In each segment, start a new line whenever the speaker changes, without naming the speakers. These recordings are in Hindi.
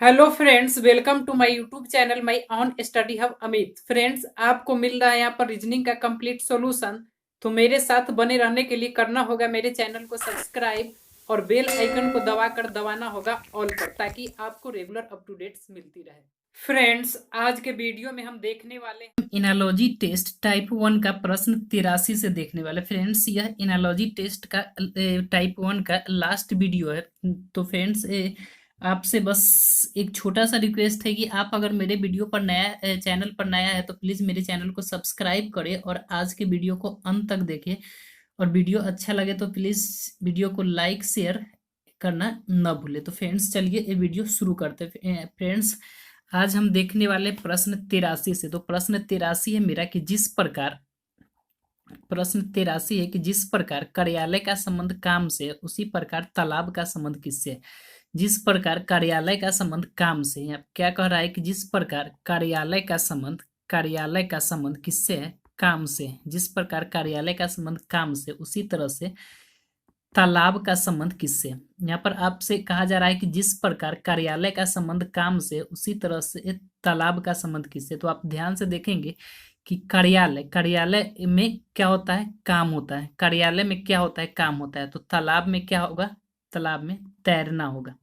Hello friends, welcome to my YouTube channel my on study hub Amit. Friends, आपको मिल रहा है यहाँ पर रीजनिंग का कंप्लीट सॉल्यूशन। तो मेरे साथ बने रहने के लिए करना होगा मेरे चैनल को सब्सक्राइब और बेल आइकन को दबाकर दबाना होगा ऑल पर, ताकि आपको रेगुलर अप टू डेट्स मिलती रहे। फ्रेंड्स, आज के वीडियो में हम देखने वाले हैं एनालॉजी टेस्ट टाइप 1 का प्रश्न 83 से देखने वाले। फ्रेंड्स, यह एनालॉजी टेस्ट का टाइप 1 का लास्ट वीडियो है। तो फ्रेंड्स, आपसे बस एक छोटा सा रिक्वेस्ट है कि आप अगर मेरे वीडियो पर नया चैनल पर नया है तो प्लीज़ मेरे चैनल को सब्सक्राइब करें और आज के वीडियो को अंत तक देखें। और वीडियो अच्छा लगे तो प्लीज़ वीडियो को लाइक शेयर करना न भूले। तो फ्रेंड्स, चलिए ये वीडियो शुरू करते हैं। फ्रेंड्स, आज हम देखने वाले प्रश्न 83 से। तो प्रश्न 83 है मेरा कि जिस प्रकार कार्यालय का संबंध काम से है, उसी प्रकार तालाब का संबंध किससे है। जिस प्रकार कार्यालय का संबंध काम से, यहाँ क्या कह रहा है कि जिस प्रकार कार्यालय का संबंध किससे है, काम से। जिस प्रकार कार्यालय का संबंध काम से, उसी तरह से तालाब का संबंध किससे। यहाँ पर आपसे कहा जा रहा है कि जिस प्रकार कार्यालय का संबंध काम से, उसी तरह से तालाब का संबंध किससे। तो आप ध्यान से देखेंगे कि कार्यालय में क्या होता है, काम होता है। कार्यालय में क्या होता है, काम होता है। तो तालाब में क्या होगा, तालाब में तैरना होगा।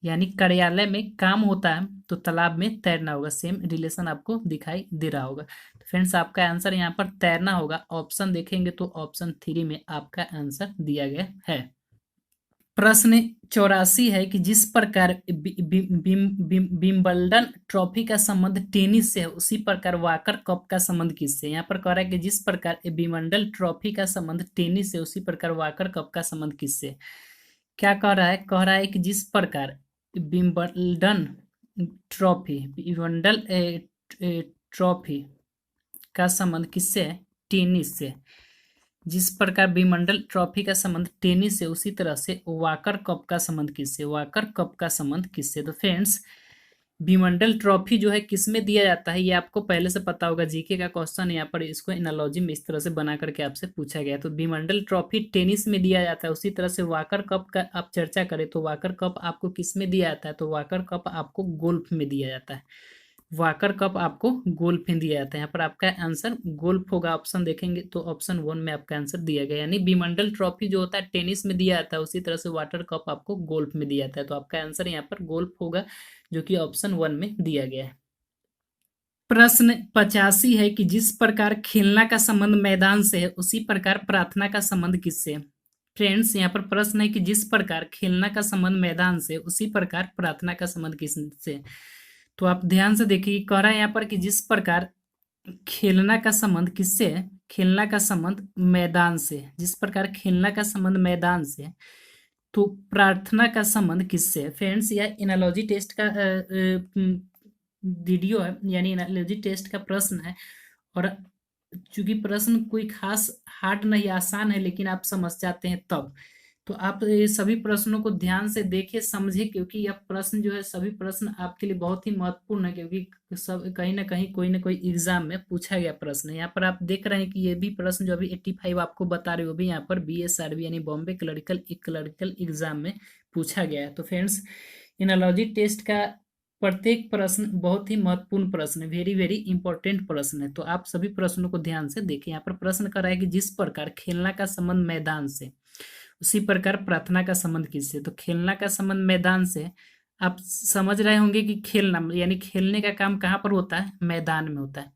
यानी कार्यालय में काम होता है तो तालाब में तैरना होगा। सेम रिलेशन आपको दिखाई दे रहा होगा। तो फ्रेंड्स, आपका आंसर यहाँ पर तैरना होगा। ऑप्शन देखेंगे तो ऑप्शन 3 में आपका आंसर दिया गया है। प्रश्न 84 है कि जिस प्रकार विंबलडन ट्रॉफी का संबंध टेनिस से है, उसी प्रकार वाकर कप का संबंध किससे। यहाँ पर कह रहा है कि जिस प्रकार विंबलडन ट्रॉफी का संबंध टेनिस से, उसी प्रकार वाकर कप का संबंध किससे। क्या कह रहा है, कि जिस प्रकार विंबलडन ट्रॉफी का संबंध किससे है, टेनिस से। जिस प्रकार विंबलडन ट्रॉफी का संबंध टेनिस से, उसी तरह से वाकर कप का संबंध किससे, वाकर कप का संबंध किससे। तो फ्रेंड्स, विंबलडन ट्रॉफी जो है किस में दिया जाता है, ये आपको पहले से पता होगा। जीके का क्वेश्चन यहाँ पर इसको एनालॉजी में इस तरह से बना करके आपसे पूछा गया। तो विंबलडन ट्रॉफी टेनिस में दिया जाता है, उसी तरह से वाकर कप का आप चर्चा करें तो वाकर कप आपको किस में दिया जाता है, तो वाकर कप आपको गोल्फ में दिया जाता है। वाकर कप आपको गोल्फ में दिया जाता है। यहाँ पर आपका आंसर गोल्फ होगा। ऑप्शन देखेंगे तो ऑप्शन 1 में आपका आंसर दिया गया। यानी विंबलडन ट्रॉफी जो होता है टेनिस में दिया जाता है, उसी तरह से वाटर कप आपको गोल्फ में दिया जाता है। तो आपका आंसर यहाँ पर गोल्फ होगा, जो कि ऑप्शन 1 में दिया गया है। प्रश्न 85 है कि जिस प्रकार खेलना का संबंध मैदान से है, उसी प्रकार प्रार्थना का संबंध किससे है। फ्रेंड्स, यहाँ पर प्रश्न है कि जिस प्रकार खेलना का संबंध मैदान से, उसी प्रकार प्रार्थना का संबंध किससे। तो आप ध्यान से देखिए, कह रहा है यहाँ पर कि जिस प्रकार खेलना का संबंध किससे है, खेलना का संबंध मैदान से। जिस प्रकार खेलना का संबंध मैदान से, तो प्रार्थना का संबंध किससे है। फ्रेंड्स, यह एनालॉजी टेस्ट का वीडियो है, यानी एनालॉजी टेस्ट का प्रश्न है। और चूंकि प्रश्न कोई खास हार्ड नहीं, आसान है, लेकिन आप समझ जाते हैं तब। तो आप ये सभी प्रश्नों को ध्यान से देखें, समझे, क्योंकि यह प्रश्न जो है, सभी प्रश्न आपके लिए बहुत ही महत्वपूर्ण है, क्योंकि सब कहीं ना कोई एग्जाम में पूछा गया प्रश्न है। यहाँ पर आप देख रहे हैं कि ये भी प्रश्न जो अभी 85 आपको बता रहे हो, भी यहाँ पर BSRB यानी बॉम्बे क्लरिकल एग्जाम में पूछा गया है। तो फ्रेंड्स, एनालॉजी टेस्ट का प्रत्येक प्रश्न बहुत ही महत्वपूर्ण प्रश्न है, वेरी वेरी इंपॉर्टेंट प्रश्न है। तो आप सभी प्रश्नों को ध्यान से देखें। यहाँ पर प्रश्न कर रहा है कि जिस प्रकार खेलना का संबंध मैदान से, उसी प्रकार प्रार्थना का संबंध किससे। तो खेलना का संबंध मैदान से, आप समझ रहे होंगे कि खेलना यानी खेलने का काम कहाँ पर होता है, मैदान में होता है।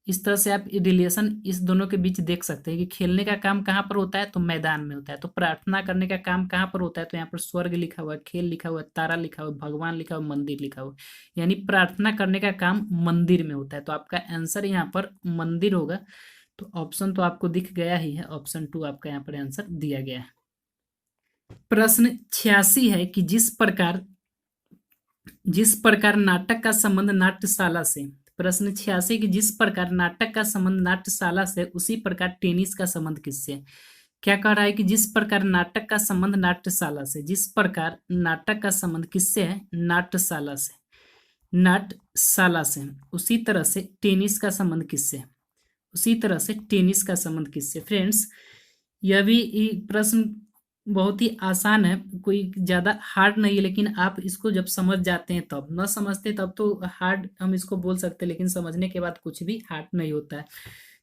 इस तरह से आप रिलेशन इस दोनों के बीच देख सकते हैं कि खेलने का काम कहाँ पर होता है, तो मैदान में होता है। तो प्रार्थना करने का काम कहाँ पर होता है, तो यहाँ पर स्वर्ग लिखा हुआ है, खेल लिखा हुआ है, तारा लिखा हुआ है, भगवान लिखा हुआ है, मंदिर लिखा हुआ है। यानी प्रार्थना करने का काम मंदिर में होता है। तो आपका आंसर यहाँ पर मंदिर होगा। तो ऑप्शन तो आपको दिख गया ही है, ऑप्शन 2 आपका यहाँ पर आंसर दिया गया है। प्रश्न 86 है कि जिस प्रकार नाटक का संबंध नाट्यशाला से। प्रश्न 86 कि जिस प्रकार नाटक का संबंध नाट्यशाला से, उसी प्रकार टेनिस का संबंध किससे। क्या कह रहा है कि जिस प्रकार नाटक का संबंध नाट्यशाला से, जिस प्रकार नाटक का संबंध किससे है, नाट्यशाला से, उसी तरह से टेनिस का संबंध किससे, उसी तरह से टेनिस का संबंध किससे। फ्रेंड्स, यह भी प्रश्न बहुत ही आसान है, कोई ज़्यादा हार्ड नहीं है, लेकिन आप इसको जब समझ जाते हैं तब, न समझते तब तो हार्ड हम इसको बोल सकते हैं, लेकिन समझने के बाद कुछ भी हार्ड नहीं होता है।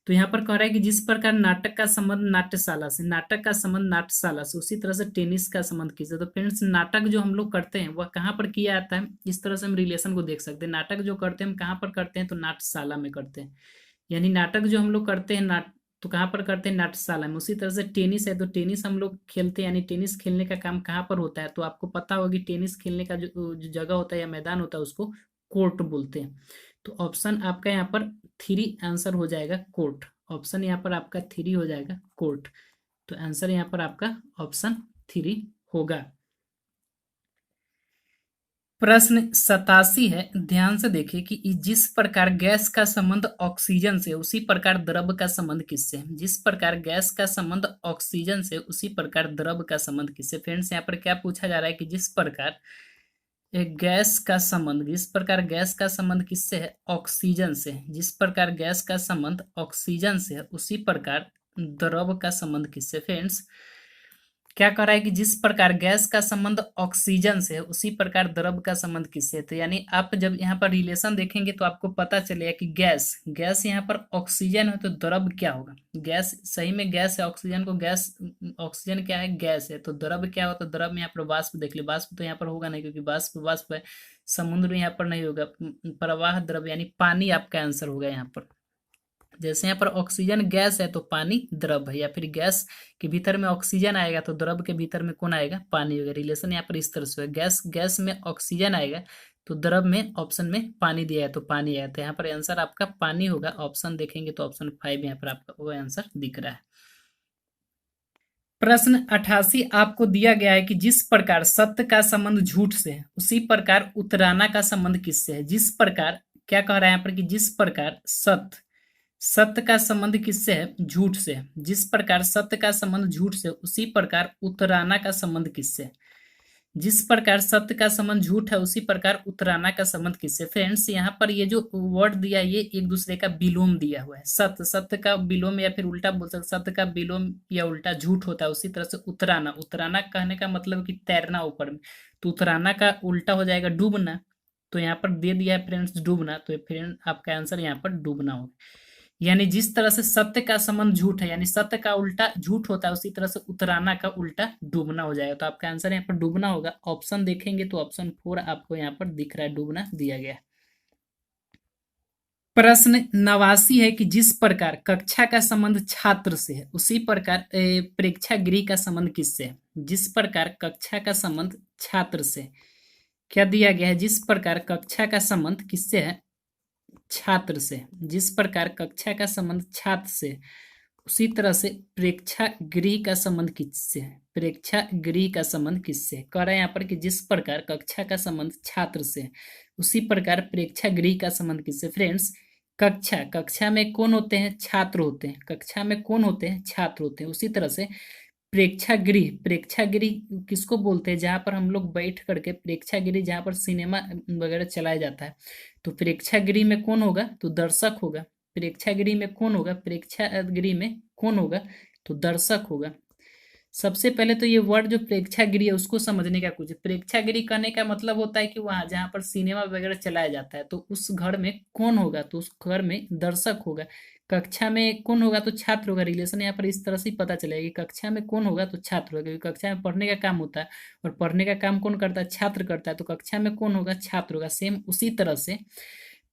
तो यहाँ पर कह रहा है कि जिस प्रकार नाटक का संबंध नाट्यशाला से, नाटक का संबंध नाट्यशाला से, उसी तरह से टेनिस का संबंध किससे। तो फ्रेंड्स, नाटक जो हम लोग करते हैं वह कहाँ पर किया जाता है, इस तरह से हम रिलेशन को देख सकते हैं। नाटक जो करते हैं हम कहाँ पर करते हैं, तो नाट्यशाला में करते हैं। यानी नाटक जो हम लोग करते हैं तो कहाँ पर करते हैं, नाट्यशाला में। उसी तरह से टेनिस है, तो टेनिस हम लोग खेलते हैं, यानी टेनिस खेलने का काम कहाँ पर होता है, तो आपको पता होगी टेनिस खेलने का जो जगह होता है या मैदान होता है उसको कोर्ट बोलते हैं। तो ऑप्शन आपका यहाँ पर थ्री आंसर हो जाएगा, कोर्ट। ऑप्शन यहाँ पर आपका थ्री हो जाएगा, कोर्ट। तो आंसर यहाँ पर आपका ऑप्शन थ्री होगा। प्रश्न 87 है, ध्यान से देखिए कि जिस प्रकार गैस का संबंध ऑक्सीजन से, उसी प्रकार द्रव का संबंध किससे है। जिस प्रकार गैस का संबंध ऑक्सीजन से, उसी प्रकार द्रव का संबंध किससे। फ्रेंड्स, यहाँ पर क्या पूछा जा रहा है कि जिस प्रकार एक गैस का संबंध, जिस प्रकार गैस का संबंध किससे है, ऑक्सीजन से। जिस प्रकार गैस का संबंध ऑक्सीजन से है, उसी प्रकार द्रव का संबंध किससे। फ्रेंड्स, क्या कह रहा है कि जिस प्रकार गैस का संबंध ऑक्सीजन से है, उसी प्रकार द्रव का संबंध किससे है। तो यानी आप जब यहाँ पर रिलेशन देखेंगे तो आपको पता चलेगा कि गैस गैस यहाँ पर ऑक्सीजन है, तो द्रव क्या होगा। गैस सही में गैस है, ऑक्सीजन को गैस, ऑक्सीजन क्या है, गैस है, तो द्रव क्या होगा। तो द्रव में यहाँ पर वाष्प देख ले, वाष्प तो यहाँ पर होगा नहीं, क्योंकि वाष्प वाष्प है। समुद्र यहाँ पर नहीं होगा। प्रवाह द्रव यानी पानी आपका आंसर होगा यहाँ पर। जैसे यहाँ पर ऑक्सीजन गैस है तो पानी द्रव है, या फिर गैस के भीतर में ऑक्सीजन आएगा तो द्रव के भीतर में कौन आएगा, पानी होगा। रिलेशन यहाँ पर इस तरह से है, गैस गैस में ऑक्सीजन आएगा तो द्रव में ऑप्शन में पानी दिया है तो पानी आएगा। तो यहाँ पर आंसर आपका पानी होगा। ऑप्शन देखेंगे तो ऑप्शन 5 यहाँ पर आपका वो आंसर दिख रहा है। प्रश्न 88 आपको दिया गया है कि जिस प्रकार सत्य का संबंध झूठ से है, उसी प्रकार उतराना का संबंध किससे है। जिस प्रकार, क्या कह रहा है यहाँ पर कि जिस प्रकार सत्य सत्य का संबंध किससे है, झूठ से। जिस प्रकार सत्य का संबंध झूठ से, उसी प्रकार उतराना का संबंध किससे। जिस प्रकार सत्य का संबंध झूठ है, उसी प्रकार उतराना का संबंध किससे। फ्रेंड्स, यहाँ पर ये जो वर्ड दिया है ये एक दूसरे का विलोम दिया हुआ है। सत्य सत्य का विलोम, या फिर उल्टा बोल सकते, सत्य का विलोम या उल्टा झूठ होता है। उसी तरह से उतराना, उतराना कहने का मतलब कि तैरना ऊपर में, तो उतराना का उल्टा हो जाएगा डूबना। तो यहाँ पर दे दिया है फ्रेंड्स डूबना, तो फ्रेंड आपका आंसर यहाँ पर डूबना होगा। यानी जिस तरह से सत्य का संबंध झूठ है, यानी सत्य का उल्टा झूठ होता है, उसी तरह से उतराना का उल्टा डूबना हो जाएगा। तो आपका आंसर यहाँ पर डूबना होगा। ऑप्शन देखेंगे तो ऑप्शन 4 आपको यहाँ पर दिख रहा है, डूबना दिया गया है। प्रश्न 89 है कि जिस प्रकार कक्षा का संबंध छात्र से है, उसी प्रकार प्रेक्षागृह का संबंध किससे है। जिस प्रकार कक्षा का संबंध छात्र से, क्या दिया गया है, जिस प्रकार कक्षा का संबंध किससे है, छात्र से। जिस प्रकार कक्षा का संबंध छात्र से, उसी तरह से प्रेक्षागृह का संबंध किससे है। प्रेक्षागृह का संबंध किससे कह रहा है यहाँ पर कि जिस प्रकार कक्षा का संबंध छात्र से, उसी प्रकार प्रेक्षागृह का संबंध किससे। फ्रेंड्स, कक्षा कक्षा में कौन होते हैं, छात्र होते हैं। कक्षा में कौन होते हैं, छात्र होते हैं। उसी तरह से प्रेक्षागृह, प्रेक्षागृह किसको बोलते हैं, जहाँ पर हम लोग बैठ करके, प्रेक्षागृह जहाँ पर सिनेमा वगैरह चलाया जाता है। तो प्रेक्षागृह में कौन होगा, तो दर्शक होगा। प्रेक्षागृह में कौन होगा, प्रेक्षागृह में कौन होगा, तो दर्शक होगा। सबसे पहले तो ये वर्ड जो प्रेक्षागृह है उसको समझने का कुछ, प्रेक्षागृह कहने का मतलब होता है कि वहां जहाँ पर सिनेमा वगैरह चलाया जाता है, तो उस घर में कौन होगा, तो उस घर में दर्शक होगा। कक्षा में कौन होगा, तो छात्र होगा। रिलेशन यहाँ पर इस तरह से ही पता चलेगा कि कक्षा में कौन होगा, तो छात्र होगा, क्योंकि कक्षा में पढ़ने का काम होता है, और पढ़ने का काम कौन करता है, छात्र करता है। तो कक्षा में कौन होगा, छात्र होगा। सेम उसी तरह से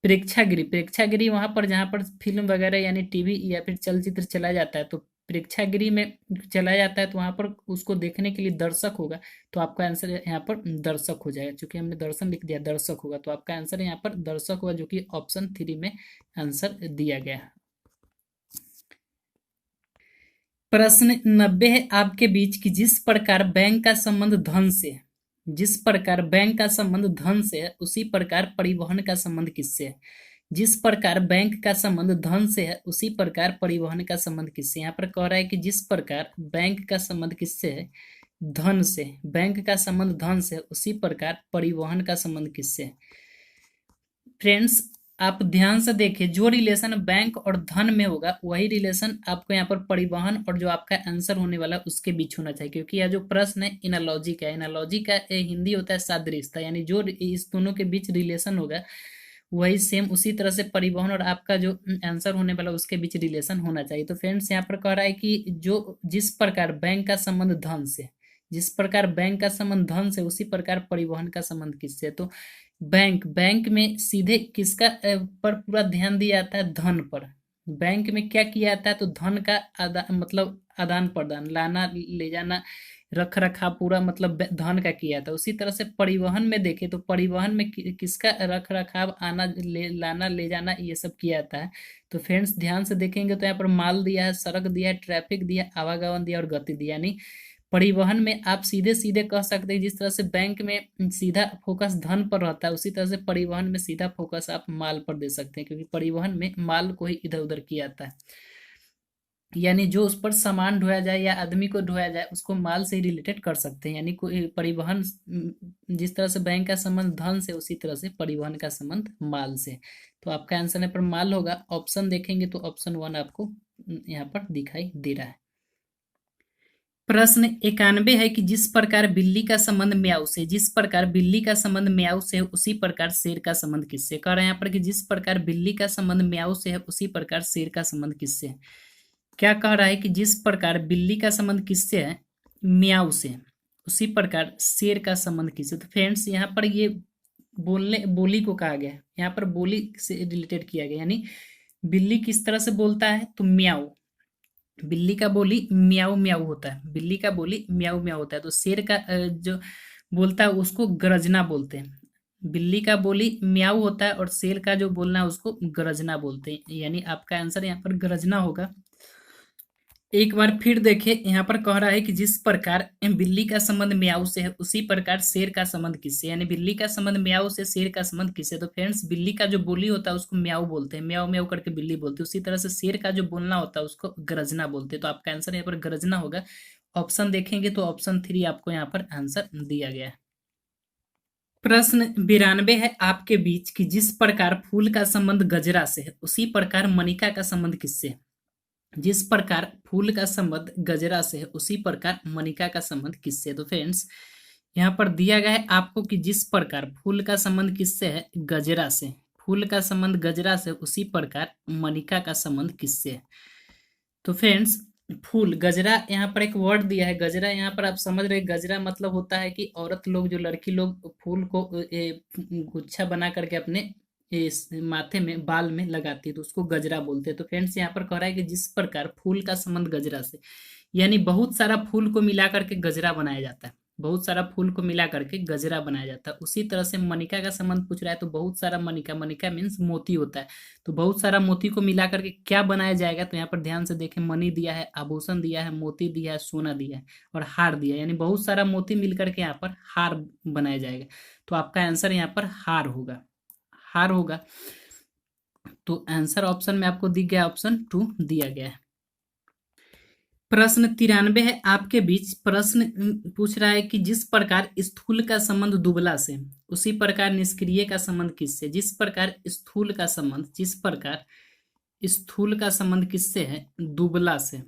प्रेक्षागृह, प्रेक्षागृह वहां पर जहाँ पर फिल्म वगैरह यानी टीवी या फिर चलचित्र चलाया जाता है, तो प्रेक्षागृह में चलाया जाता है, तो वहां पर उसको देखने के लिए दर्शक होगा। तो आपका आंसर यहाँ पर दर्शक हो जाएगा, क्योंकि हमने दर्शन लिख दिया, दर्शक होगा। तो आपका आंसर यहाँ पर दर्शक होगा, जो कि ऑप्शन 3 में आंसर दिया गया है। प्रश्न 90 है आपके बीच कि जिस प्रकार बैंक का संबंध धन से है, जिस प्रकार बैंक का संबंध धन से है, उसी प्रकार परिवहन का संबंध किससे है। जिस प्रकार बैंक का संबंध धन से है, उसी प्रकार परिवहन का संबंध किससे। यहाँ पर कह रहा है कि जिस प्रकार बैंक का संबंध किससे है, धन से। बैंक का संबंध धन से है, उसी प्रकार परिवहन का संबंध किससे है। फ्रेंड्स, आप ध्यान से देखिए, जो रिलेशन बैंक और धन में होगा वही रिलेशन आपको यहाँ पर परिवहन और जो आपका आंसर होने वाला है उसके बीच होना चाहिए, क्योंकि यह जो प्रश्न है एनालॉजी का है। एनालॉजी का हिंदी होता है सादृश्यता, यानी जो इस दोनों के बीच रिलेशन होगा वही सेम उसी तरह से परिवहन और आपका जो आंसर होने वाला उसके बीच रिलेशन होना चाहिए। तो फ्रेंड्स यहाँ पर कह रहा है कि जो जिस प्रकार बैंक का संबंध धन से, जिस प्रकार बैंक का संबंध धन से उसी प्रकार परिवहन का संबंध किससे। तो बैंक बैंक में सीधे किसका पर पूरा ध्यान दिया जाता है, धन पर। बैंक में क्या किया जाता है, तो धन का मतलब आदान प्रदान, लाना ले जाना, रख रखाव पूरा मतलब धन का किया था। उसी तरह से परिवहन में देखें तो परिवहन में किसका रख रखाव, आना ले लाना ले जाना ये सब किया जाता है। तो फ्रेंड्स ध्यान से देखेंगे तो यहाँ पर माल दिया है, सड़क दिया है, ट्रैफिक दिया, आवागमन दिया और गति दिया। यानी परिवहन में आप सीधे सीधे कह सकते हैं, जिस तरह से बैंक में सीधा फोकस धन पर रहता है उसी तरह से परिवहन में सीधा फोकस आप माल पर दे सकते हैं, क्योंकि परिवहन में माल को ही इधर उधर किया जाता है। यानी जो उस पर सामान ढोया जाए या आदमी को ढोया जाए उसको माल से ही रिलेटेड कर सकते हैं। यानी कोई परिवहन, जिस तरह से बैंक का संबंध धन से उसी तरह से परिवहन का संबंध माल से। तो आपका आंसर यहाँ पर माल होगा। ऑप्शन देखेंगे तो ऑप्शन 1 आपको यहाँ पर दिखाई दे रहा है। प्रश्न 91 है कि जिस प्रकार बिल्ली का संबंध म्याऊ से, जिस प्रकार बिल्ली का संबंध म्याऊ से है उसी प्रकार शेर का संबंध किससे। कह रहे हैं यहाँ पर कि जिस प्रकार बिल्ली का संबंध म्याऊ से है उसी प्रकार शेर का संबंध किससे है। क्या कह रहा है कि जिस प्रकार बिल्ली का संबंध किससे है, म्याऊ से, उसी प्रकार शेर का संबंध किससे। तो फ्रेंड्स यहाँ पर ये बोली को कहा गया है, यहाँ पर बोली से रिलेटेड किया गया। यानी बिल्ली किस तरह से बोलता है, तो म्याऊ, बिल्ली का बोली म्याऊ म्याऊ होता है, बिल्ली का बोली म्याऊ म्याऊ होता है। तो शेर का जो बोलता है उसको गरजना बोलते हैं। बिल्ली का बोली म्याऊ होता है और शेर का जो बोलना है उसको गरजना बोलते हैं। यानी आपका आंसर यहाँ पर गरजना होगा। एक बार फिर देखें, यहाँ पर कह रहा है कि जिस प्रकार बिल्ली का संबंध म्याऊ से है उसी प्रकार शेर का संबंध किससे। यानी बिल्ली का संबंध म्याऊ से, शेर का संबंध किससे। तो फ्रेंड्स बिल्ली का जो बोली होता है उसको म्याऊ बोलते हैं, म्याऊ म्याऊ करके बिल्ली बोलती है। उसी तरह से शेर का जो बोलना होता है उसको गरजना बोलते हैं। तो आपका आंसर यहाँ पर गरजना होगा। ऑप्शन देखेंगे तो ऑप्शन 3 आपको यहाँ पर आंसर दिया गया है। प्रश्न 92 है आपके बीच कि जिस प्रकार फूल का संबंध गजरा से है उसी प्रकार मनिका का संबंध किससे है। जिस प्रकार फूल का संबंध गजरा से है उसी प्रकार मनिका का संबंध किससे। तो फ्रेंड्स यहाँ पर दिया गया है आपको कि जिस प्रकार फूल का संबंध किससे है, गजरा से, फूल का संबंध गजरा से उसी प्रकार मनिका का संबंध किससे है। तो फ्रेंड्स फूल, गजरा, यहाँ पर एक वर्ड दिया है गजरा। यहाँ पर आप समझ रहे, गजरा मतलब होता है कि औरत लोग, जो लड़की लोग फूल को गुच्छा बना करके अपने इस माथे में, बाल में लगाती है तो उसको गजरा बोलते हैं। तो फ्रेंड्स यहाँ पर कह रहा है कि जिस प्रकार फूल का संबंध गजरा से, यानी बहुत सारा फूल को मिला करके गजरा बनाया जाता है, बहुत सारा फूल को मिला करके गजरा बनाया जाता है। उसी तरह से मनिका का संबंध पूछ रहा है तो बहुत सारा मनिका, मनिका मीन्स मोती होता है, तो बहुत सारा मोती को मिला करके क्या बनाया जाएगा। तो यहाँ पर ध्यान से देखें, मणि दिया है, आभूषण दिया है, मोती दिया है, सोना दिया है और हार दिया है। यानी बहुत सारा मोती मिल करके यहाँ पर हार बनाया जाएगा। तो आपका आंसर यहाँ पर हार होगा, हार होगा। तो आंसर ऑप्शन में आपको दिख गया, ऑप्शन 2 दिया गया है। प्रश्न 93 है आपके बीच। प्रश्न पूछ रहा है कि जिस प्रकार स्थूल का संबंध दुबला से उसी प्रकार निष्क्रिय का संबंध किससे। जिस प्रकार स्थूल का संबंध, जिस प्रकार स्थूल का संबंध किससे है, दुबला से,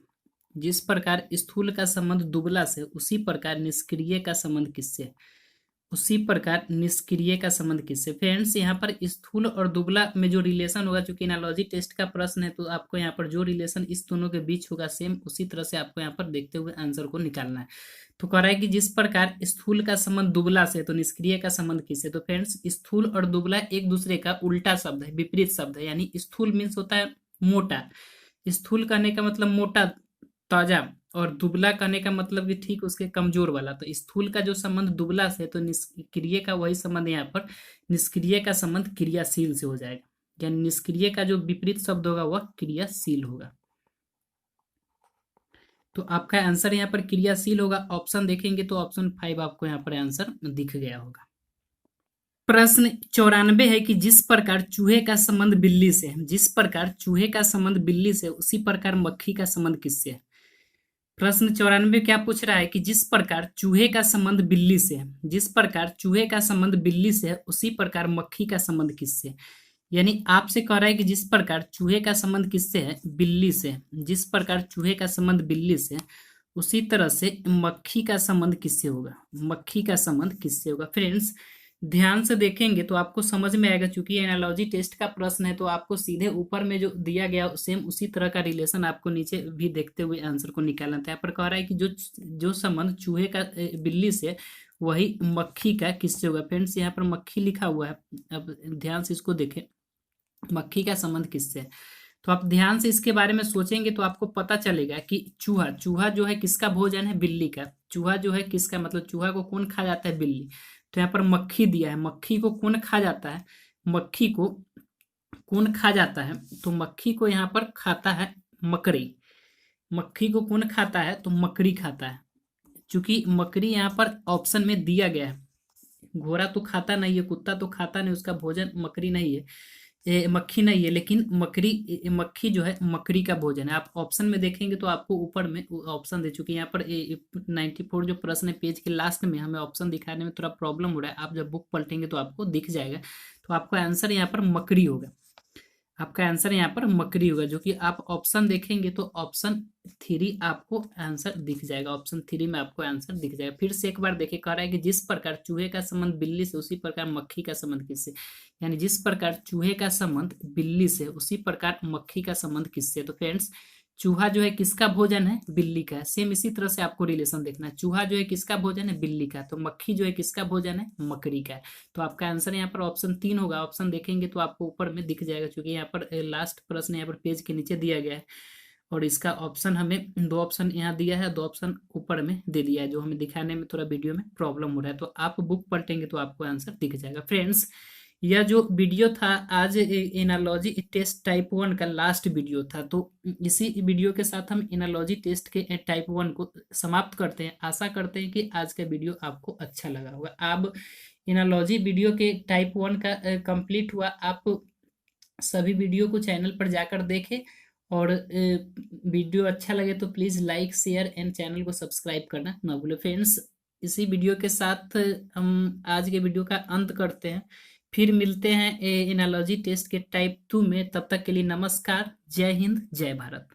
जिस प्रकार स्थूल का संबंध दुबला से उसी प्रकार निष्क्रिय का संबंध किससे, उसी प्रकार निष्क्रिय का संबंध किससे। फ्रेंड्स यहाँ पर स्थूल और दुबला में जो रिलेशन होगा, चूंकि एनालॉजी टेस्ट का प्रश्न है तो आपको यहाँ पर जो रिलेशन इस दोनों के बीच होगा सेम उसी तरह से आपको यहाँ पर देखते हुए आंसर को निकालना है। तो कह रहा है कि जिस प्रकार स्थूल का संबंध दुबला से तो निष्क्रिय का संबंध किससे। तो फ्रेंड्स स्थूल और दुबला एक दूसरे का उल्टा शब्द है, विपरीत शब्द है। यानी स्थूल मीन्स होता है मोटा, स्थूल कहने का मतलब मोटा ताजा, और दुबला कहने का मतलब कि ठीक उसके कमजोर वाला। तो स्थूल का जो संबंध दुबला से तो निष्क्रिय का वही संबंध यहाँ पर निष्क्रिय का संबंध क्रियाशील से हो जाएगा। यानी निष्क्रिय का जो विपरीत शब्द होगा वह क्रियाशील होगा। तो आपका आंसर यहाँ पर क्रियाशील होगा। ऑप्शन देखेंगे तो ऑप्शन 5 आपको यहाँ पर आंसर दिख गया होगा। प्रश्न 94 है कि जिस प्रकार चूहे का संबंध बिल्ली से, जिस प्रकार चूहे का संबंध बिल्ली से उसी प्रकार मक्खी का संबंध किससे है। प्रश्न 94 क्या पूछ रहा है कि जिस प्रकार चूहे का संबंध बिल्ली से है, जिस प्रकार चूहे का संबंध बिल्ली से है उसी प्रकार मक्खी का संबंध किससे। यानी आपसे कह रहा है कि जिस प्रकार चूहे का संबंध किससे है, बिल्ली से, जिस प्रकार चूहे का संबंध बिल्ली से, उसी तरह से मक्खी का संबंध किससे होगा, मक्खी का संबंध किससे होगा। फ्रेंड्स ध्यान से देखेंगे तो आपको समझ में आएगा, क्योंकि एनालॉजी टेस्ट का प्रश्न है तो आपको सीधे ऊपर में जो दिया गया सेम उसी तरह का रिलेशन आपको नीचे भी देखते हुए आंसर को निकालना था। यहाँ पर कह रहा है कि जो जो संबंध चूहे का बिल्ली से, वही मक्खी का किससे होगा। फ्रेंड्स यहाँ पर मक्खी लिखा हुआ है, अब ध्यान से इसको देखें, मक्खी का संबंध किससे है। तो आप ध्यान से इसके बारे में सोचेंगे तो आपको पता चलेगा कि चूहा, चूहा जो है किसका भोजन है, बिल्ली का। चूहा जो है किसका, मतलब चूहा को कौन खा जाता है, बिल्ली। तो यहाँ पर मक्खी दिया है, मक्खी को कौन खा जाता है, मक्खी को कौन खा जाता है, तो मक्खी को यहाँ पर खाता है मकड़ी। मक्खी को कौन खाता है, तो मकड़ी खाता है। चूंकि मकड़ी यहाँ पर ऑप्शन में दिया गया है, घोड़ा तो खाता नहीं है, कुत्ता तो खाता नहीं, उसका भोजन मकड़ी नहीं है, मक्खी नहीं है, लेकिन मक्खी जो है मकड़ी का भोजन है। आप ऑप्शन में देखेंगे तो आपको ऊपर में ऑप्शन दे चुके हैं। यहाँ पर 94 जो प्रश्न है, पेज के लास्ट में हमें ऑप्शन दिखाने में थोड़ा प्रॉब्लम हो रहा है, आप जब बुक पलटेंगे तो आपको दिख जाएगा। तो आपका आंसर यहाँ पर मकड़ी होगा, आपका आंसर यहाँ पर मकड़ी होगा, जो कि आप ऑप्शन देखेंगे तो ऑप्शन 3 आपको आंसर दिख जाएगा, ऑप्शन 3 में आपको आंसर दिख जाएगा। फिर से एक बार देखिए, कह रहा है कि जिस प्रकार चूहे का संबंध बिल्ली से, उसी प्रकार मक्खी का संबंध किससे। यानी जिस प्रकार चूहे का संबंध बिल्ली से, उसी प्रकार मक्खी का संबंध किससे। तो फ्रेंड्स चूहा जो है किसका भोजन है, बिल्ली का है। सेम इसी तरह से आपको रिलेशन देखना है, चूहा जो है किसका भोजन है, बिल्ली का, तो मक्खी जो है किसका भोजन है, मकड़ी का है। तो आपका आंसर यहाँ पर ऑप्शन 3 होगा। ऑप्शन देखेंगे तो आपको ऊपर में दिख जाएगा, क्योंकि यहाँ पर लास्ट प्रश्न यहाँ पर पेज के नीचे दिया गया है, और इसका ऑप्शन हमें 2 ऑप्शन यहाँ दिया है, 2 ऑप्शन ऊपर में दे दिया है, जो हमें दिखाने में थोड़ा वीडियो में प्रॉब्लम हो रहा है। तो आप बुक पलटेंगे तो आपको आंसर दिख जाएगा। फ्रेंड्स यह जो वीडियो था आज एनालॉजी टेस्ट टाइप 1 का लास्ट वीडियो था, तो इसी वीडियो के साथ हम एनालॉजी टेस्ट के टाइप 1 को समाप्त करते हैं। आशा करते हैं कि आज का वीडियो आपको अच्छा लगा होगा। अब एनालॉजी वीडियो के टाइप 1 का कंप्लीट हुआ। आप सभी वीडियो को चैनल पर जाकर देखें, और वीडियो अच्छा लगे तो please like share and channel को सब्सक्राइब करना ना भूलें। फ्रेंड्स इसी वीडियो के साथ हम आज के वीडियो का अंत करते हैं, फिर मिलते हैं एनालॉजी टेस्ट के टाइप 2 में। तब तक के लिए नमस्कार, जय हिंद, जय भारत।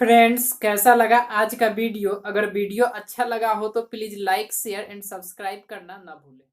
फ्रेंड्स कैसा लगा आज का वीडियो, अगर वीडियो अच्छा लगा हो तो please like share and subscribe करना ना भूलें।